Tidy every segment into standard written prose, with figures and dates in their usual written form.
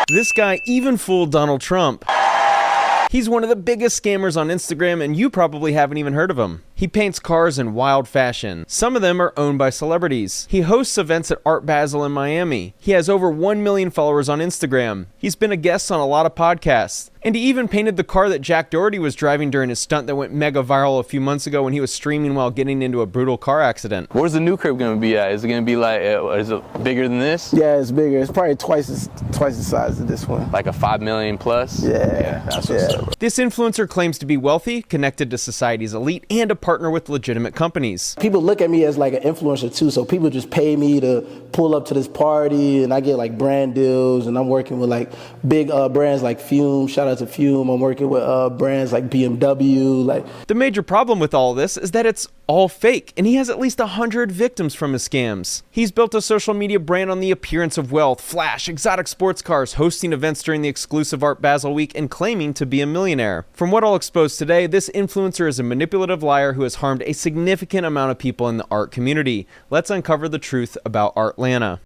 This guy even fooled Donald Trump. He's one of the biggest scammers on Instagram, and you probably haven't even heard of him. He paints cars in wild fashion. Some of them are owned by celebrities. He hosts events at Art Basel in Miami. He has over 1 million followers on Instagram. He's been a guest on a lot of podcasts. And he even painted the car that Jack Doherty was driving during his stunt that went mega viral a few months ago when he was streaming while getting into a brutal car accident. Where's the new crib gonna be at? Is it gonna be like, is it bigger than this? Yeah, it's bigger. It's probably twice the size of this one. Like a 5 million plus? Yeah, that's what's up. This influencer claims to be wealthy, connected to society's elite, and a partner with legitimate companies. People look at me as like an influencer too, so people just pay me to pull up to this party, and I get like brand deals, and I'm working with like big brands like Fume. Shout out to Fume. I'm working with brands like BMW. The major problem with all this is that it's all fake, and he has at least 100 victims from his scams. He's built a social media brand on the appearance of wealth, flash, exotic sports cars, hosting events during the exclusive Art Basel week, and claiming to be a millionaire. From what I'll expose today, this influencer is a manipulative liar who has harmed a significant amount of people in the art community. Let's uncover the truth about Artlanta.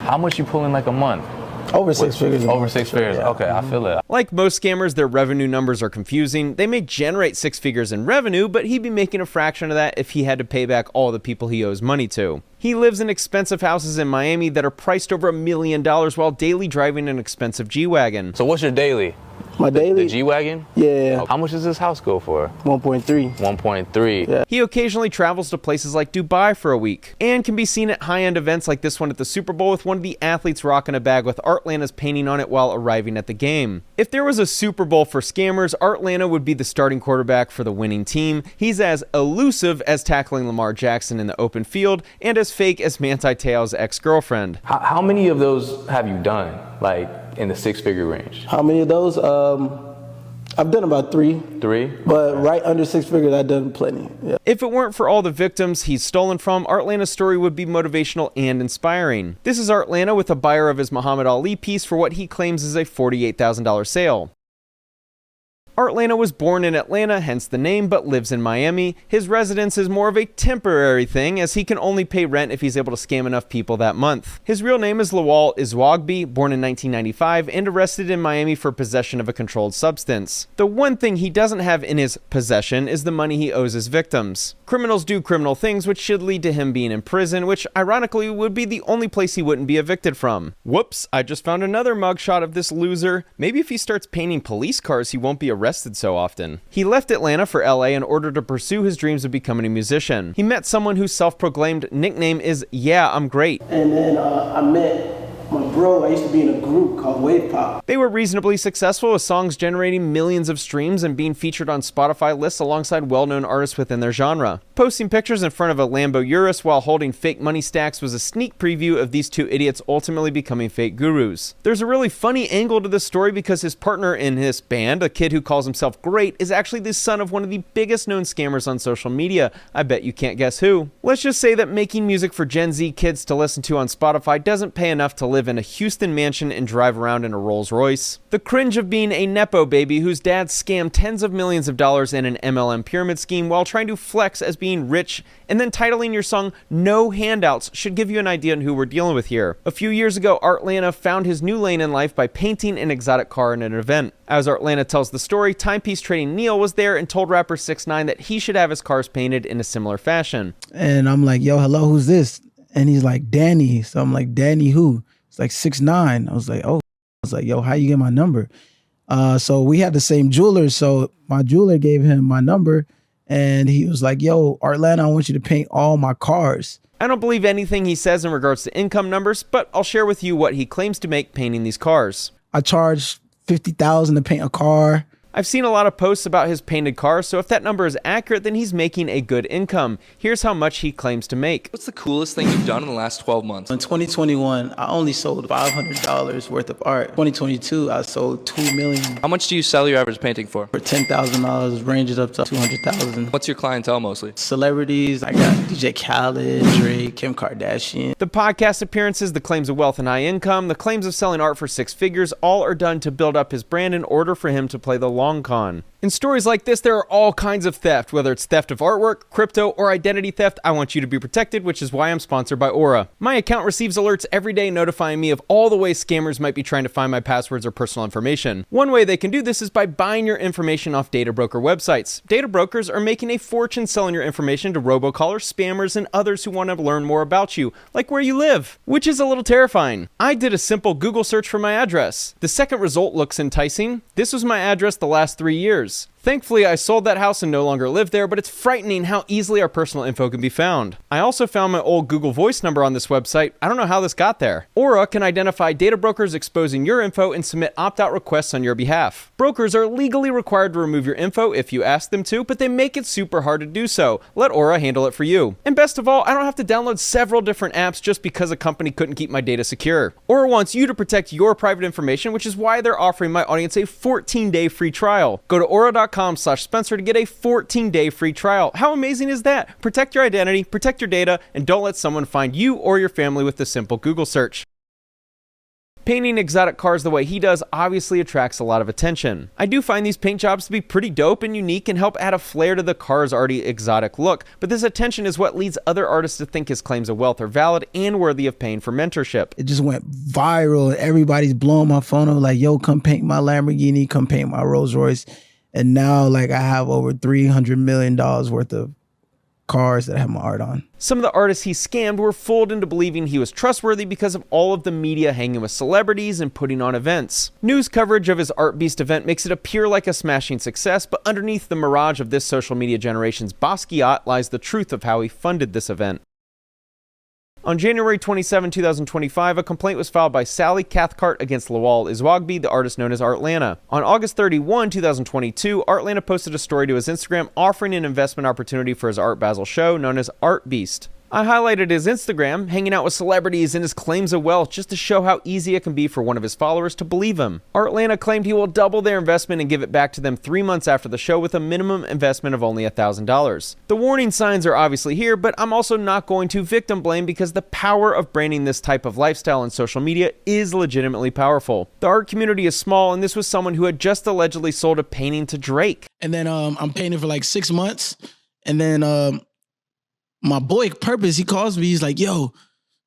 How much you pull in like a month? Over six figures. Over six figures. Yeah. Okay, I feel it. Like most scammers, their revenue numbers are confusing. They may generate 6 figures in revenue, but he'd be making a fraction of that if he had to pay back all the people he owes money to. He lives in expensive houses in Miami that are priced over $1 million while daily driving an expensive G-Wagon. So what's your daily? My daily? The G-Wagon? Yeah. How much does this house go for? 1.3. 1.3. Yeah. He occasionally travels to places like Dubai for a week, and can be seen at high-end events like this one at the Super Bowl with one of the athletes rocking a bag with Artlanta's painting on it while arriving at the game. If there was a Super Bowl for scammers, Artlanta would be the starting quarterback for the winning team. He's as elusive as tackling Lamar Jackson in the open field, and as fake as Manti Te'o's ex-girlfriend. How many of those have you done, like in the 6-figure range? How many of those? I've done about 3. 3? But right under 6 figures, I've done plenty. Yeah. If it weren't for all the victims he's stolen from, Artlanta's story would be motivational and inspiring. This is Artlanta with a buyer of his Muhammad Ali piece for what he claims is a $48,000 sale. Artlanta was born in Atlanta, hence the name, but lives in Miami. His residence is more of a temporary thing, as he can only pay rent if he's able to scam enough people that month. His real name is Lawal Iswagbi, born in 1995, and arrested in Miami for possession of a controlled substance. The one thing he doesn't have in his possession is the money he owes his victims. Criminals do criminal things, which should lead to him being in prison, which ironically would be the only place he wouldn't be evicted from. Whoops, I just found another mugshot of this loser. Maybe if he starts painting police cars, he won't be arrested so often. He left Atlanta for LA in order to pursue his dreams of becoming a musician. He met someone whose self-proclaimed nickname is Yeah, I'm Great. And then I met my bro. I used to be in a group called Wave Pop. They were reasonably successful, with songs generating millions of streams and being featured on Spotify lists alongside well-known artists within their genre. Posting pictures in front of a Lambo Urus while holding fake money stacks was a sneak preview of these two idiots ultimately becoming fake gurus. There's a really funny angle to this story because his partner in his band, a kid who calls himself Great, is actually the son of one of the biggest known scammers on social media. I bet you can't guess who. Let's just say that making music for Gen Z kids to listen to on Spotify doesn't pay enough to live in a Houston mansion and drive around in a Rolls Royce. The cringe of being a Nepo baby whose dad scammed tens of millions of dollars in an MLM pyramid scheme while trying to flex as being rich, and then titling your song No Handouts should give you an idea on who we're dealing with here. A few years ago, Artlanta found his new lane in life by painting an exotic car in an event. As Artlanta tells the story, timepiece trading Neil was there and told rapper 6ix9ine that he should have his cars painted in a similar fashion. And I'm like, yo, hello, who's this? And he's like, Danny. So I'm like, Danny who? It's like 6ix9ine. I was like, oh. I was like, yo, how you get my number? So we had the same jeweler. So my jeweler gave him my number, and he was like, yo, Artlanta, I want you to paint all my cars. I don't believe anything he says in regards to income numbers, but I'll share with you what he claims to make painting these cars. I charge $50,000 to paint a car. I've seen a lot of posts about his painted cars, so if that number is accurate, then he's making a good income. Here's how much he claims to make. What's the coolest thing you've done in the last 12 months? In 2021, I only sold $500 worth of art. 2022, I sold $2 million. How much do you sell your average painting for? For $10,000, ranges up to $200,000. What's your clientele mostly? Celebrities, I got DJ Khaled, Drake, Kim Kardashian. The podcast appearances, the claims of wealth and high income, the claims of selling art for 6 figures, all are done to build up his brand in order for him to play the long long con. In stories like this, there are all kinds of theft, whether it's theft of artwork, crypto, or identity theft. I want you to be protected, which is why I'm sponsored by Aura. My account receives alerts every day notifying me of all the ways scammers might be trying to find my passwords or personal information. One way they can do this is by buying your information off data broker websites. Data brokers are making a fortune selling your information to robocallers, spammers, and others who want to learn more about you, like where you live, which is a little terrifying. I did a simple Google search for my address. The second result looks enticing. This was my address the last 3 years. Thankfully, I sold that house and no longer live there, but it's frightening how easily our personal info can be found. I also found my old Google Voice number on this website. I don't know how this got there. Aura can identify data brokers exposing your info and submit opt-out requests on your behalf. Brokers are legally required to remove your info if you ask them to, but they make it super hard to do so. Let Aura handle it for you. And best of all, I don't have to download several different apps just because a company couldn't keep my data secure. Aura wants you to protect your private information, which is why they're offering my audience a 14-day free trial. Go to aura.com/Spencer to get a 14-day free trial. How amazing is that? Protect your identity, protect your data, and don't let someone find you or your family with a simple Google search. Painting exotic cars the way he does obviously attracts a lot of attention. I do find these paint jobs to be pretty dope and unique and help add a flair to the car's already exotic look, but this attention is what leads other artists to think his claims of wealth are valid and worthy of paying for mentorship. It just went viral. Everybody's blowing my phone up like, yo, come paint my Lamborghini, come paint my Rolls Royce. And now like I have over $300 million worth of cars that have my art on. Some of the artists he scammed were fooled into believing he was trustworthy because of all of the media hanging with celebrities and putting on events. News coverage of his Art Beast event makes it appear like a smashing success, but underneath the mirage of this social media generation's Basquiat lies the truth of how he funded this event. On January 27, 2025, a complaint was filed by Sally Cathcart against Lawal Iswagbi, the artist known as Artlanta. On August 31, 2022, Artlanta posted a story to his Instagram offering an investment opportunity for his Art Basel show known as Art Beast. I highlighted his Instagram, hanging out with celebrities and his claims of wealth just to show how easy it can be for one of his followers to believe him. Artlanta claimed he will double their investment and give it back to them 3 months after the show with a minimum investment of only $1,000. The warning signs are obviously here, but I'm also not going to victim blame because the power of branding this type of lifestyle on social media is legitimately powerful. The art community is small, and this was someone who had just allegedly sold a painting to Drake. And then I'm painting for like 6 months. And then my boy Purpose, he calls me. He's like, yo,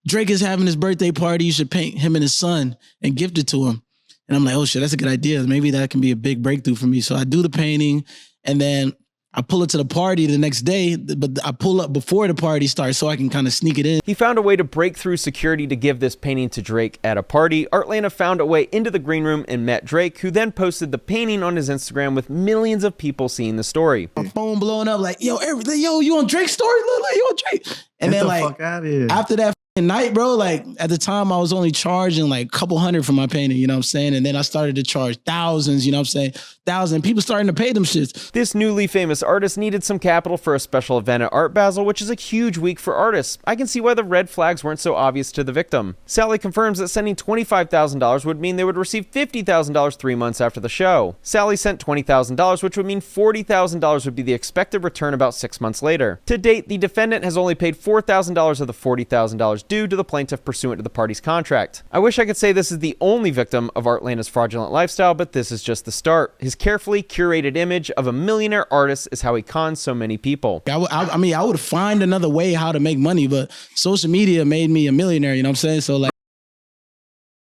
Drake is having his birthday party. You should paint him and his son and gift it to him. And I'm like, oh shit, that's a good idea. Maybe that can be a big breakthrough for me. So I do the painting and then I pull it to the party the next day, but I pull up before the party starts so I can kind of sneak it in. He found a way to break through security to give this painting to Drake at a party. Artlanta found a way into the green room and met Drake, who then posted the painting on his Instagram with millions of people seeing the story. My phone blowing up like, yo, you on Drake's story? Look, like, you on Drake. And then like, after that night, bro, like at the time I was only charging like a couple hundred for my painting, you know what I'm saying? And then I started to charge thousands, you know what I'm saying? Thousands, people starting to pay them shits. This newly famous artist needed some capital for a special event at Art Basel, which is a huge week for artists. I can see why the red flags weren't so obvious to the victim. Sally confirms that sending $25,000 would mean they would receive $50,000 3 months after the show. Sally sent $20,000, which would mean $40,000 would be the expected return about 6 months later. To date, the defendant has only paid $4,000 of the $40,000 due to the plaintiff pursuant to the party's contract. I wish I could say this is the only victim of Artlanta's fraudulent lifestyle, but this is just the start. His carefully curated image of a millionaire artist is how he cons so many people. I mean, I would find another way how to make money, but social media made me a millionaire, you know what I'm saying? So like,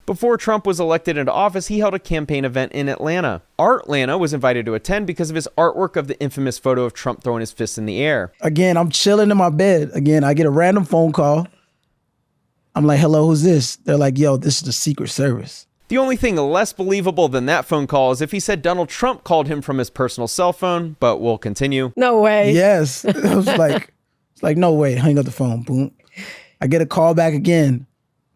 before Trump was elected into office, he held a campaign event in Atlanta. Artlanta was invited to attend because of his artwork of the infamous photo of Trump throwing his fist in the air. Again, I'm chilling in my bed. Again, I get a random phone call. I'm like, hello, who's this? They're like, yo, this is the Secret Service. The only thing less believable than that phone call is if he said Donald Trump called him from his personal cell phone, but we'll continue. No way. Yes. I was like, it's like, no way. Hang up the phone. Boom. I get a call back again.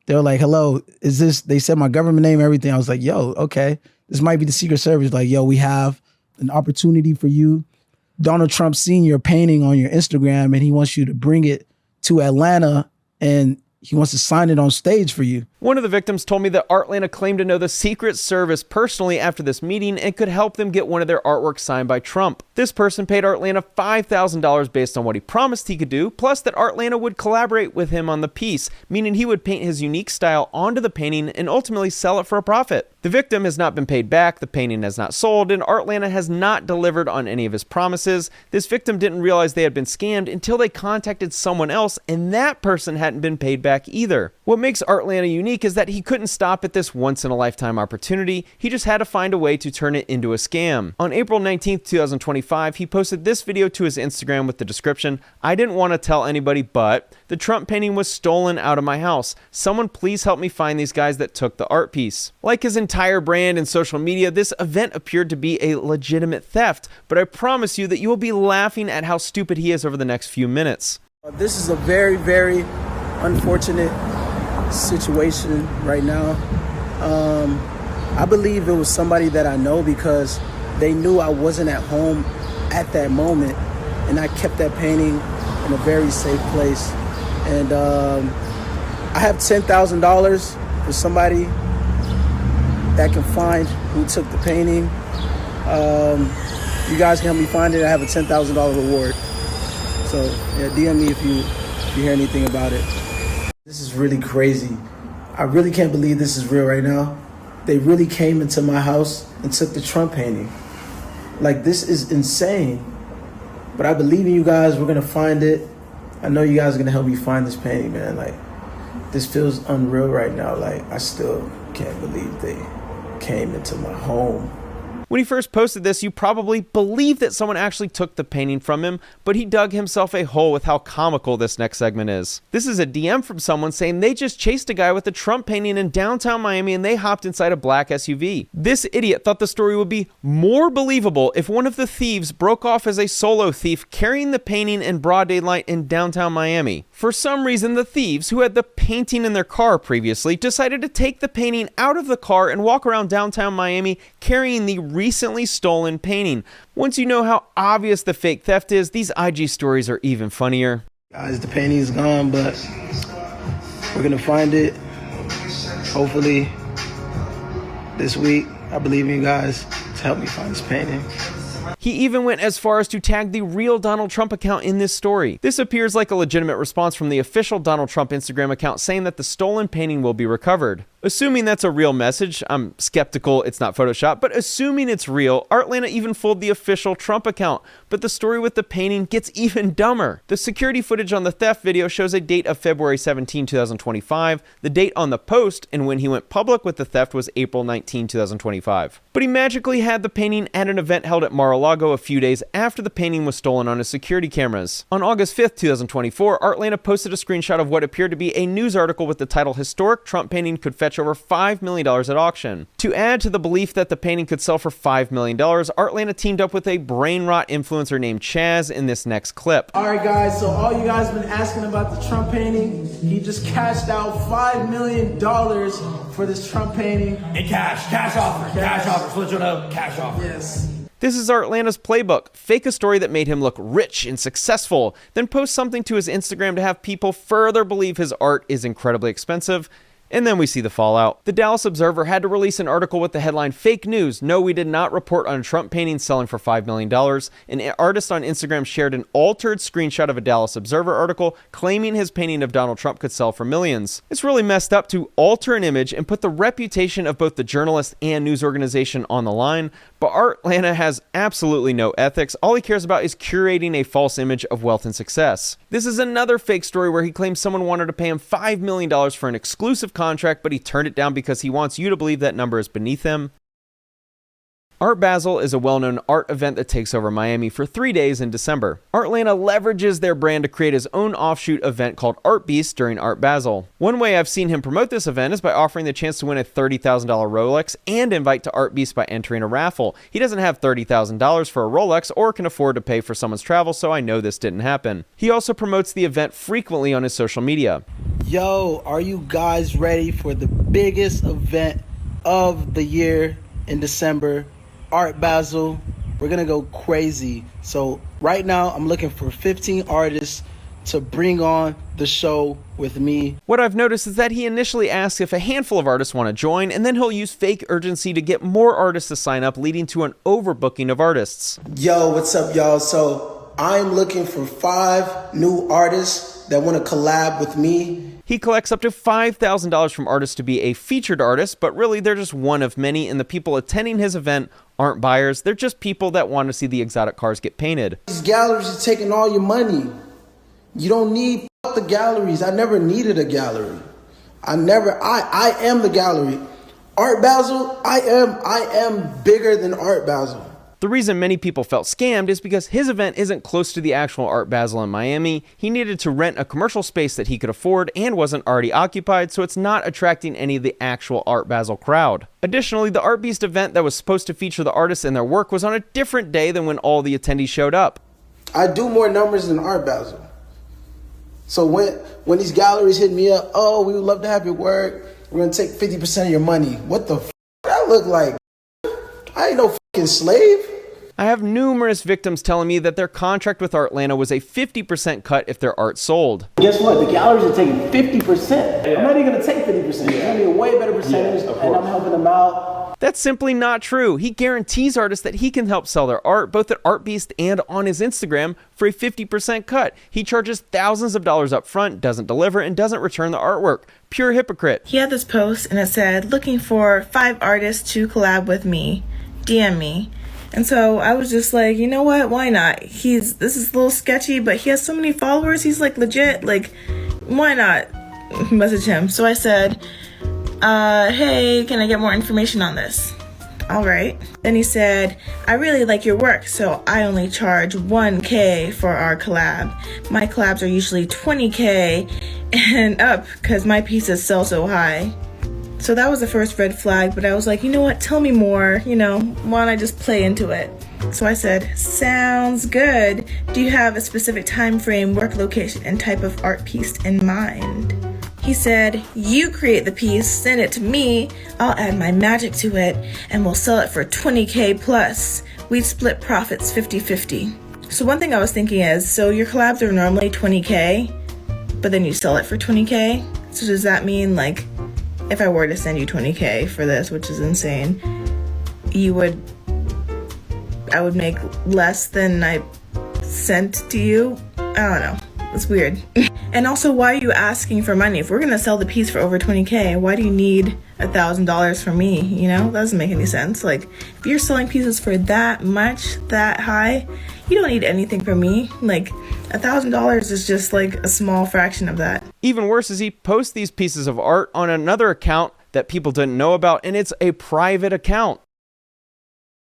They're like, hello, is this, they said my government name, everything. I was like, yo, okay. This might be the Secret Service. Like, yo, we have an opportunity for you. Donald Trump seen your painting on your Instagram and he wants you to bring it to Atlanta and he wants to sign it on stage for you. One of the victims told me that Artlanta claimed to know the Secret Service personally after this meeting and could help them get one of their artworks signed by Trump. This person paid Artlanta $5,000 based on what he promised he could do, plus that Artlanta would collaborate with him on the piece, meaning he would paint his unique style onto the painting and ultimately sell it for a profit. The victim has not been paid back, the painting has not sold, and Artlanta has not delivered on any of his promises. This victim didn't realize they had been scammed until they contacted someone else, and that person hadn't been paid back either. What makes Artlanta unique is that he couldn't stop at this once-in-a-lifetime opportunity, he just had to find a way to turn it into a scam. On April 19th, 2025, he posted this video to his Instagram with the description, "I didn't want to tell anybody, but the Trump painting was stolen out of my house. Someone please help me find these guys that took the art piece." Like his entire brand and social media, this event appeared to be a legitimate theft, but I promise you that you will be laughing at how stupid he is over the next few minutes. This is a very, very unfortunate situation right now. I believe it was somebody that I know because they knew I wasn't at home at that moment, and I kept that painting in a very safe place. And I have $10,000 for somebody that can find who took the painting. You guys can help me find it. I have a $10,000 reward. So yeah, DM me if you hear anything about it. This is really crazy. I really can't believe this is real right now. They really came into my house and took the Trump painting. Like, this is insane. But I believe in you guys. We're gonna find it. I know you guys are gonna help me find this painting, man. Like, this feels unreal right now. Like, I still can't believe they came into my home. When he first posted this, you probably believed that someone actually took the painting from him, but he dug himself a hole with how comical this next segment is. This is a DM from someone saying they just chased a guy with a Trump painting in downtown Miami and they hopped inside a black SUV. This idiot thought the story would be more believable if one of the thieves broke off as a solo thief carrying the painting in broad daylight in downtown Miami. For some reason, the thieves, who had the painting in their car previously, decided to take the painting out of the car and walk around downtown Miami carrying the recently stolen painting. Once you know how obvious the fake theft is, these IG stories are even funnier. Guys, the painting's gone, but we're gonna find it hopefully this week. I believe in you guys to help me find this painting. He even went as far as to tag the real Donald Trump account in this story. This appears like a legitimate response from the official Donald Trump Instagram account saying that the stolen painting will be recovered. Assuming that's a real message, I'm skeptical it's not Photoshop, but assuming it's real, Artlanta even fooled the official Trump account. But the story with the painting gets even dumber. The security footage on the theft video shows a date of February 17, 2025. The date on the post and when he went public with the theft was April 19, 2025. But he magically had the painting at an event held at Mar-a-Lago a few days after the painting was stolen on his security cameras. On August 5th, 2024, Artlanta posted a screenshot of what appeared to be a news article with the title "Historic Trump Painting Could Fetch Over $5 million at Auction." To add to the belief that the painting could sell for $5 million, Artlanta teamed up with a brain rot influencer named Chaz in this next clip. All right, guys, so all you guys been asking about the Trump painting, he just cashed out $5 million for this Trump painting. In cash offer, cash offer, flip it up, cash offer. Yes. This is Artlanta's playbook. Fake a story that made him look rich and successful, then post something to his Instagram to have people further believe his art is incredibly expensive. And then we see the fallout. The Dallas Observer had to release an article with the headline, "Fake news. No, we did not report on a Trump painting selling for $5 million. An artist on Instagram shared an altered screenshot of a Dallas Observer article claiming his painting of Donald Trump could sell for millions. It's really messed up to alter an image and put the reputation of both the journalist and news organization on the line. But Artlanta has absolutely no ethics. All he cares about is curating a false image of wealth and success. This is another fake story where he claims someone wanted to pay him $5 million for an exclusive contract, but he turned it down because he wants you to believe that number is beneath him. Art Basel is a well-known art event that takes over Miami for 3 days in December. Artlanta leverages their brand to create his own offshoot event called Art Beast during Art Basel. One way I've seen him promote this event is by offering the chance to win a $30,000 Rolex and invite to Art Beast by entering a raffle. He doesn't have $30,000 for a Rolex or can afford to pay for someone's travel, so I know this didn't happen. He also promotes the event frequently on his social media. Yo, are you guys ready for the biggest event of the year in December? Art Basel. We're gonna go crazy. So right now I'm looking for 15 artists to bring on the show with me. What I've noticed is that he initially asks if a handful of artists want to join, and then he'll use fake urgency to get more artists to sign up, leading to an overbooking of artists. Yo, what's up, y'all? So I'm looking for 5 new artists that want to collab with me. He collects up to $5,000 from artists to be a featured artist, but really they're just one of many, and the people attending his event aren't buyers. They're just people that want to see the exotic cars get painted. These galleries are taking all your money. You don't need the galleries. I never needed a gallery. I am the gallery. Art Basel, I am bigger than Art Basel. The reason many people felt scammed is because his event isn't close to the actual Art Basel in Miami. He needed to rent a commercial space that he could afford and wasn't already occupied, so it's not attracting any of the actual Art Basel crowd. Additionally, the Art Beast event that was supposed to feature the artists and their work was on a different day than when all the attendees showed up. I do more numbers than Art Basel. So when these galleries hit me up, oh, we would love to have your work. We're going to take 50% of your money. What the f*** that look like? I ain't no fucking slave. I have numerous victims telling me that their contract with Artlanta was a 50% cut if their art sold. Guess what? The galleries are taking 50%. Yeah. I'm not even going to take 50%. It's going to be a way better percentage, and I'm helping them out. That's simply not true. He guarantees artists that he can help sell their art, both at Art Beast and on his Instagram, for a 50% cut. He charges thousands of dollars up front, doesn't deliver, and doesn't return the artwork. Pure hypocrite. He had this post and it said, looking for 5 artists to collab with me. DM me. And so I was just like, you know what? Why not? This is a little sketchy, but he has so many followers. He's like legit. Like, why not message him? So I said, hey, can I get more information on this? All right. Then he said, I really like your work, so I only charge $1K for our collab. My collabs are usually $20K and up because my pieces sell so high. So that was the first red flag, but I was like, you know what, tell me more, why don't I just play into it? So I said, sounds good. Do you have a specific time frame, work location, and type of art piece in mind? He said, you create the piece, send it to me, I'll add my magic to it, and we'll sell it for $20K plus. We'd split profits 50-50. So one thing I was thinking is, so your collabs are normally $20K, but then you sell it for $20K? So does that mean, like, if I were to send you $20K for this, which is insane, I would make less than I sent to you? I don't know. It's weird. And also, why are you asking for money? If we're gonna sell the piece for over $20K, why do you need $1,000 from me? That doesn't make any sense. Like, if you're selling pieces for that much, that high, you don't need anything from me. Like, $1,000 is just like a small fraction of that. Even worse is he posts these pieces of art on another account that people didn't know about, and it's a private account.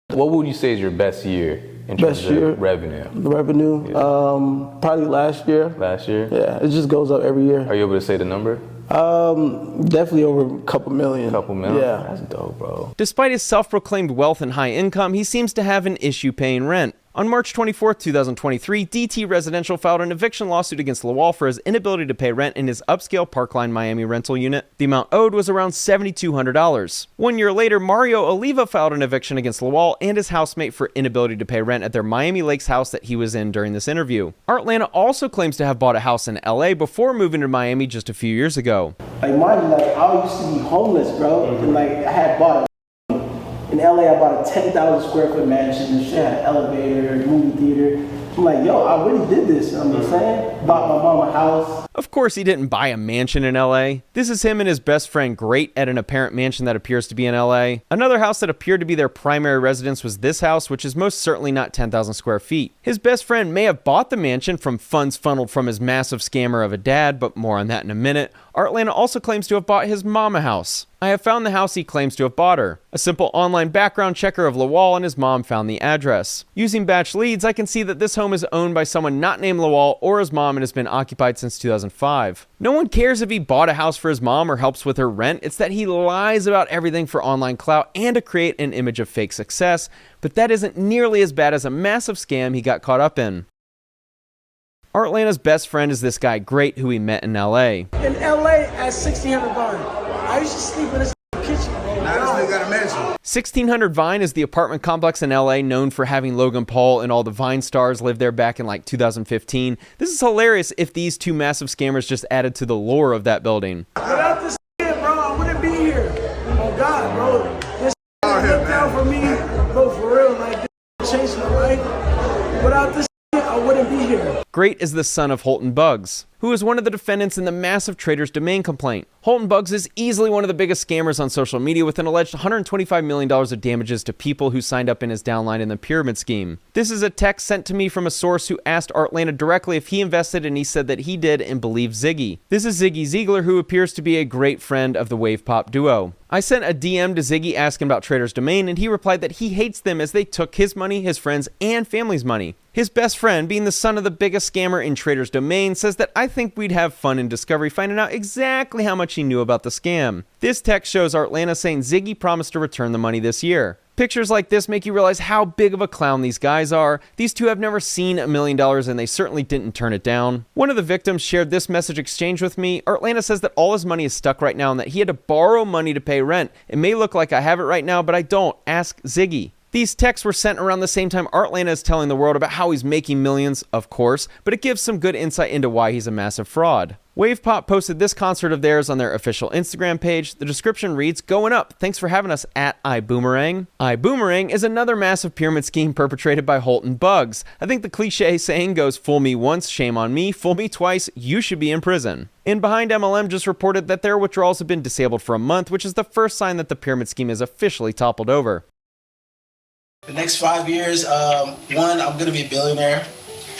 What would you say is your best year in terms of revenue? The revenue, probably last year. Last year? Yeah, it just goes up every year. Are you able to say the number? Definitely over a couple million. Couple million? Yeah. That's dope, bro. Despite his self-proclaimed wealth and high income, he seems to have an issue paying rent. On March 24, 2023, DT Residential filed an eviction lawsuit against Lawal for his inability to pay rent in his upscale Parkline Miami rental unit. The amount owed was around $7,200. 1 year later, Mario Oliva filed an eviction against Lawal and his housemate for inability to pay rent at their Miami Lakes house that he was in during this interview. Artlanta also claims to have bought a house in LA before moving to Miami just a few years ago. Like, mind you, like, I used to be homeless, bro. And like, I had bought in LA, I bought a 10,000 square foot mansion. And shit had an elevator, movie theater. I'm like, yo, I really did this. You know what I'm saying? Bought my mom a house. Of course he didn't buy a mansion in LA. This is him and his best friend Great at an apparent mansion that appears to be in LA. Another house that appeared to be their primary residence was this house, which is most certainly not 10,000 square feet. His best friend may have bought the mansion from funds funneled from his massive scammer of a dad, but more on that in a minute. Artlanta also claims to have bought his mom a house. I have found the house he claims to have bought her. A simple online background checker of Lawal and his mom found the address. Using batch leads, I can see that this home is owned by someone not named Lawal or his mom and has been occupied since 2005. No one cares if he bought a house for his mom or helps with her rent. It's that he lies about everything for online clout and to create an image of fake success, but that isn't nearly as bad as a massive scam he got caught up in. Artlanta's best friend is this guy Great, who he met in LA. In LA at 1600 Vine, I used to sleep in this kitchen, bro. Now this nigga got a attention. 1600 Vine is the apartment complex in LA known for having Logan Paul and all the Vine stars live there back in like 2015. This is hilarious if these two massive scammers just added to the lore of that building. Without this shit, bro, I wouldn't be here. Oh God, bro. This shit looked out for me, bro, for real. Like, this changed my life. Without this shit, I wouldn't be here. Great is the son of Holton Buggs, who is one of the defendants in the massive Trader's Domain complaint. Holton Buggs is easily one of the biggest scammers on social media with an alleged $125 million of damages to people who signed up in his downline in the pyramid scheme. This is a text sent to me from a source who asked Artlanta directly if he invested, and he said that he did and believed Ziggy. This is Ziggy Ziegler, who appears to be a great friend of the wave pop duo. I sent a DM to Ziggy asking about Trader's Domain, and he replied that he hates them as they took his money, his friends, and family's money. His best friend, being the son of the biggest scammer in Trader's Domain, says that I think we'd have fun in Discovery finding out exactly how much he knew about the scam. This text shows Artlanta saying Ziggy promised to return the money this year. Pictures like this make you realize how big of a clown these guys are. These two have never seen $1 million, and they certainly didn't turn it down. One of the victims shared this message exchange with me. Artlanta says that all his money is stuck right now and that he had to borrow money to pay rent. It may look like I have it right now, but I don't. Ask Ziggy. These texts were sent around the same time Artlanta is telling the world about how he's making millions, of course, but it gives some good insight into why he's a massive fraud. Wave Pop posted this concert of theirs on their official Instagram page. The description reads, "Going up. Thanks for having us at iBoomerang." iBoomerang is another massive pyramid scheme perpetrated by Holton Buggs. I think the cliche saying goes, fool me once, shame on me. Fool me twice, you should be in prison. And Behind MLM just reported that their withdrawals have been disabled for a month, which is the first sign that the pyramid scheme is officially toppled over. The next 5 years, one, I'm gonna be a billionaire.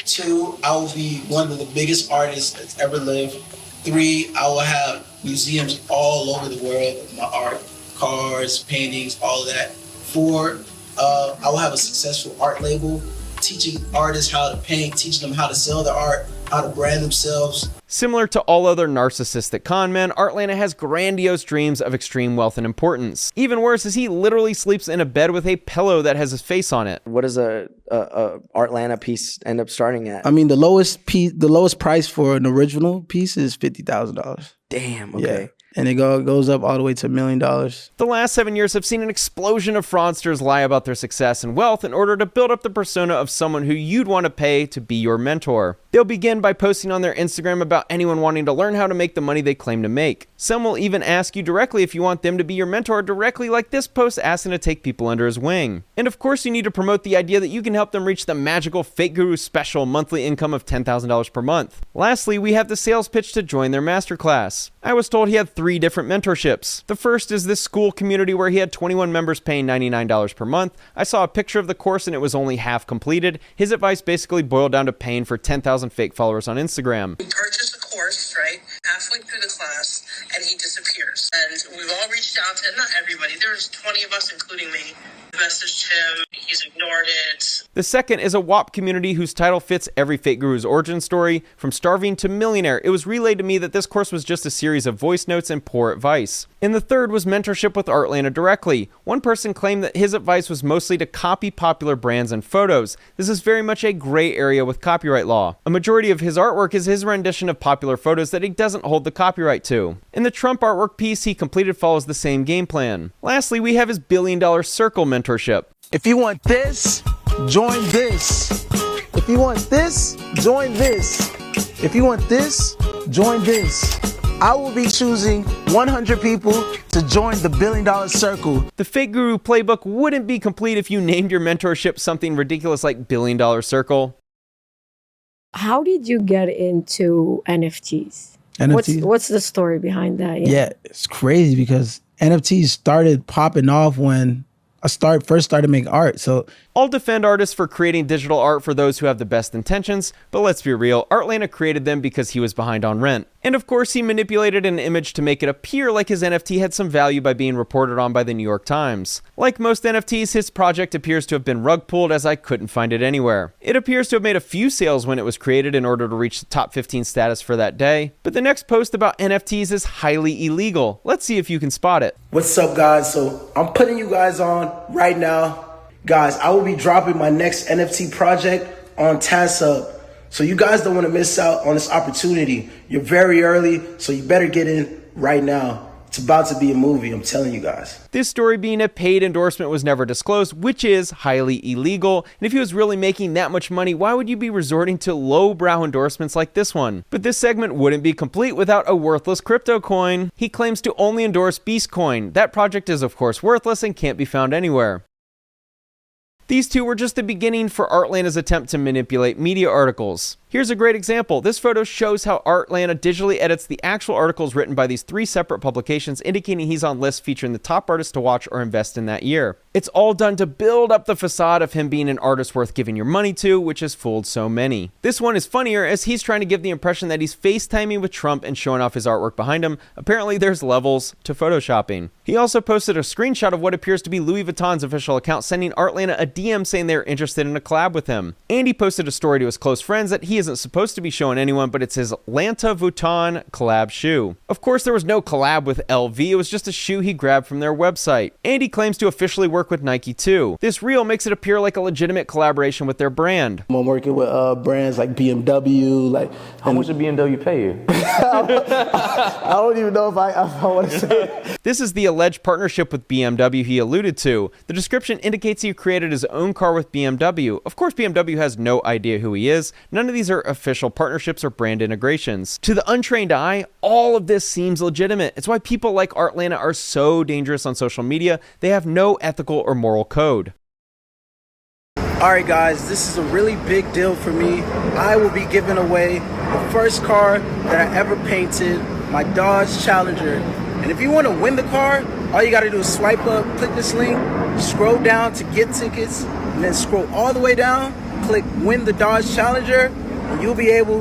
2, I will be one of the biggest artists that's ever lived. 3, I will have museums all over the world of my art, cars, paintings, all of that. 4, I will have a successful art label, teaching artists how to paint, teaching them how to sell their art, how to brand themselves. Similar to all other narcissistic con men, Artlanta has grandiose dreams of extreme wealth and importance. Even worse is he literally sleeps in a bed with a pillow that has his face on it. What does a Artlanta piece end up starting at? I mean, the lowest price for an original piece is $50,000. Damn. Okay. Yeah. And it goes up all the way to $1 million. The last 7 years have seen an explosion of fraudsters lie about their success and wealth in order to build up the persona of someone who you'd want to pay to be your mentor. They'll begin by posting on their Instagram about anyone wanting to learn how to make the money they claim to make. Some will even ask you directly if you want them to be your mentor directly, like this post asking to take people under his wing. And of course, you need to promote the idea that you can help them reach the magical Fake Guru special monthly income of $10,000 per month. Lastly, we have the sales pitch to join their masterclass. I was told he had 3 different mentorships. The first is this school community where he had 21 members paying $99 per month. I saw a picture of the course and it was only half completed. His advice basically boiled down to paying for 10,000 fake followers on Instagram. We purchase the course, right, halfway through the class, and he disappears. And we've all reached out to, not everybody, there's 20 of us, including me. Messaged him, he's ignored it. The second is a WAP community whose title fits every fake guru's origin story, from starving to millionaire. It was relayed to me that this course was just a series of voice notes and poor advice. And the third was mentorship with Artlanta directly. One person claimed that his advice was mostly to copy popular brands and photos. This is very much a gray area with copyright law. A majority of his artwork is his rendition of popular photos that he doesn't hold the copyright to. And the Trump artwork piece he completed follows the same game plan. Lastly, we have his $1 billion circle mentorship. If you want this, join this. If you want this, join this. If you want this, join this. I will be choosing 100 people to join the $1 billion circle. The Fake Guru playbook wouldn't be complete if you named your mentorship something ridiculous like $1 billion circle. How did you get into NFTs? What's the story behind that? Yeah, it's crazy because NFTs started popping off when I first started making art. So I'll defend artists for creating digital art for those who have the best intentions, but let's be real, Artlanta created them because he was behind on rent. And of course, he manipulated an image to make it appear like his NFT had some value by being reported on by the New York Times. Like most NFTs, his project appears to have been rug pulled as I couldn't find it anywhere. It appears to have made a few sales when it was created in order to reach the top 15 status for that day. But the next post about NFTs is highly illegal. Let's see if you can spot it. What's up, guys? So I'm putting you guys on right now. Guys, I will be dropping my next NFT project on TassHub. So you guys don't want to miss out on this opportunity. You're very early, so you better get in right now. It's about to be a movie, I'm telling you guys. This story being a paid endorsement was never disclosed, which is highly illegal. And if he was really making that much money, why would you be resorting to lowbrow endorsements like this one? But this segment wouldn't be complete without a worthless crypto coin. He claims to only endorse Beast Coin. That project is of course worthless and can't be found anywhere. These two were just the beginning for Artlanta's attempt to manipulate media articles. Here's a great example. This photo shows how Artlanta digitally edits the actual articles written by these 3 separate publications, indicating he's on lists featuring the top artists to watch or invest in that year. It's all done to build up the facade of him being an artist worth giving your money to, which has fooled so many. This one is funnier as he's trying to give the impression that he's FaceTiming with Trump and showing off his artwork behind him. Apparently there's levels to photoshopping. He also posted a screenshot of what appears to be Louis Vuitton's official account, sending Artlanta a DM saying they're interested in a collab with him. And he posted a story to his close friends that he isn't supposed to be showing anyone, but it's his Artlanta Vuitton collab shoe. Of course, there was no collab with LV, it was just a shoe he grabbed from their website. And he claims to officially work with Nike too. This reel makes it appear like a legitimate collaboration with their brand. I'm working with brands like BMW. How much did BMW pay you? I don't even know if I want to say it. This is the alleged partnership with BMW he alluded to. The description indicates he created his own car with BMW. Of course, BMW has no idea who he is. None of these are official partnerships or brand integrations. To the untrained eye, all of this seems legitimate. It's why people like Artlanta are so dangerous on social media. They have no ethical or moral code. Alright guys, this is a really big deal for me. I will be giving away the first car that I ever painted, my Dodge Challenger. And if you want to win the car, all you got to do is swipe up, click this link, scroll down to get tickets, and then scroll all the way down, click win the Dodge Challenger, and you'll be able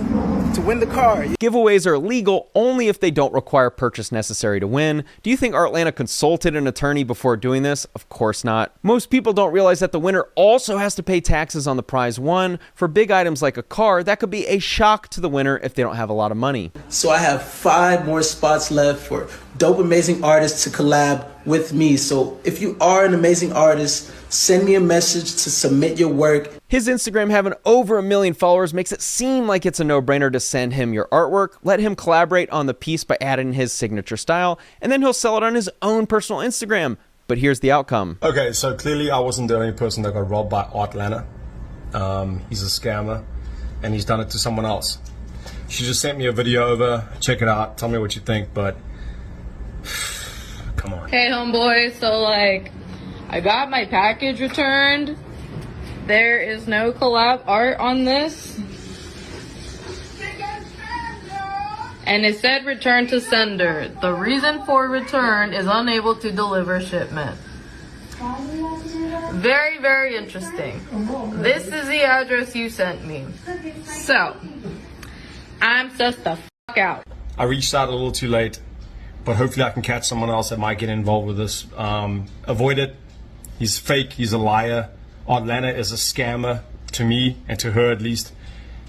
to win the car. Giveaways are legal only if they don't require purchase necessary to win. Do you think Artlanta consulted an attorney before doing this? Of course not. Most people don't realize that the winner also has to pay taxes on the prize won. For big items like a car, that could be a shock to the winner if they don't have a lot of money. So I have 5 more spots left for dope amazing artists to collab with me. So if you are an amazing artist, send me a message to submit your work. His Instagram having over 1 million followers makes it seem like it's a no-brainer to send him your artwork, let him collaborate on the piece by adding his signature style, and then he'll sell it on his own personal Instagram. But here's the outcome. Okay, so clearly I wasn't the only person that got robbed by Artlanta. He's a scammer, and he's done it to someone else. She just sent me a video over. Check it out. Tell me what you think, but come on. Hey, homeboy. So, I got my package returned. There is no collab art on this. And it said return to sender. The reason for return is unable to deliver shipment. Very, very interesting. This is the address you sent me. So, I'm just the fuck out. I reached out a little too late, but hopefully I can catch someone else that might get involved with this. Avoid it. He's fake. He's a liar. Artlanta is a scammer, to me and to her at least.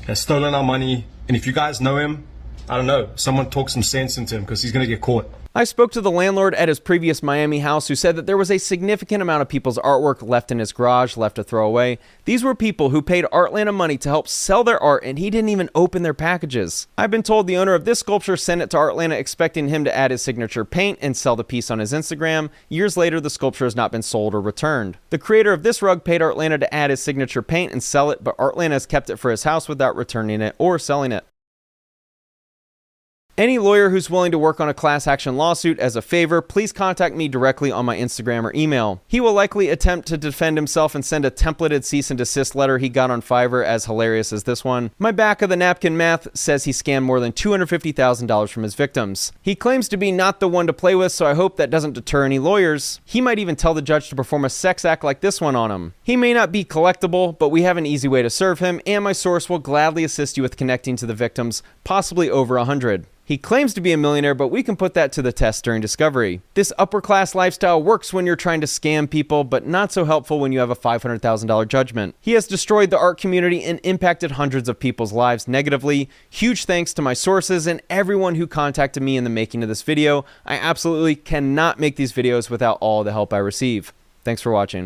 He has stolen our money, and if you guys know him, I don't know, someone talk some sense into him because he's going to get caught. I spoke to the landlord at his previous Miami house who said that there was a significant amount of people's artwork left in his garage, left to throw away. These were people who paid Artlanta money to help sell their art, and he didn't even open their packages. I've been told the owner of this sculpture sent it to Artlanta expecting him to add his signature paint and sell the piece on his Instagram. Years later, the sculpture has not been sold or returned. The creator of this rug paid Artlanta to add his signature paint and sell it, but Artlanta has kept it for his house without returning it or selling it. Any lawyer who's willing to work on a class action lawsuit as a favor, please contact me directly on my Instagram or email. He will likely attempt to defend himself and send a templated cease and desist letter he got on Fiverr as hilarious as this one. My back of the napkin math says he scammed more than $250,000 from his victims. He claims to be not the one to play with, so I hope that doesn't deter any lawyers. He might even tell the judge to perform a sex act like this one on him. He may not be collectible, but we have an easy way to serve him, and my source will gladly assist you with connecting to the victims, possibly over 100. He claims to be a millionaire, but we can put that to the test during discovery. This upper class lifestyle works when you're trying to scam people, but not so helpful when you have a $500,000 judgment. He has destroyed the art community and impacted hundreds of people's lives negatively. Huge thanks to my sources and everyone who contacted me in the making of this video. I absolutely cannot make these videos without all the help I receive. Thanks for watching.